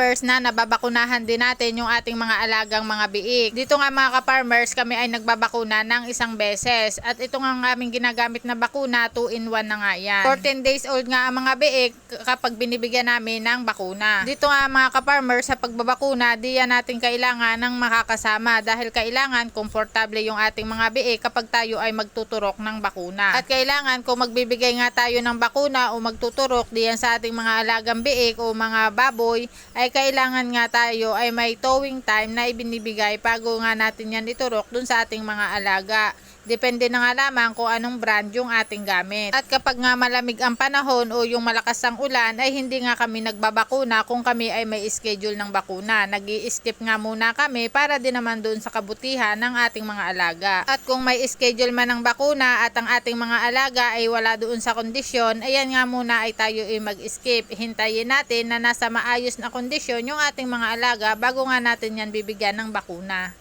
ka-farmers na nababakunahan din natin yung ating mga alagang mga biik. Dito nga mga ka-farmers, kami ay nagbabakuna ng isang beses. At ito nga ang aming ginagamit na bakuna, 2-in-1 na nga yan. 14 days old nga ang mga biik kapag binibigyan namin ng bakuna. Dito nga mga ka-farmers, sa pagbabakuna, di yan natin kailangan ng makakasama dahil kailangan komportable yung ating mga biik kapag tayo ay magtuturok ng bakuna. At kailangan kung magbibigay nga tayo ng bakuna o magtuturok diyan sa ating mga alagang biik o mga baboy, ay kailangan nga tayo ay may towing time na ibinibigay bago nga natin yan iturok dun sa ating mga alaga. Depende na nga lamang kung anong brand yung ating gamit. At kapag nga malamig ang panahon o yung malakas ang ulan, ay hindi nga kami nagbabakuna kung kami ay may schedule ng bakuna. Nag-i-skip nga muna kami para din naman doon sa kabutihan ng ating mga alaga. At kung may schedule man ng bakuna at ang ating mga alaga ay wala doon sa kondisyon, ayan nga muna ay tayo ay mag-skip. Hintayin natin na nasa maayos na kondisyon yung ating mga alaga bago nga natin yan bibigyan ng bakuna.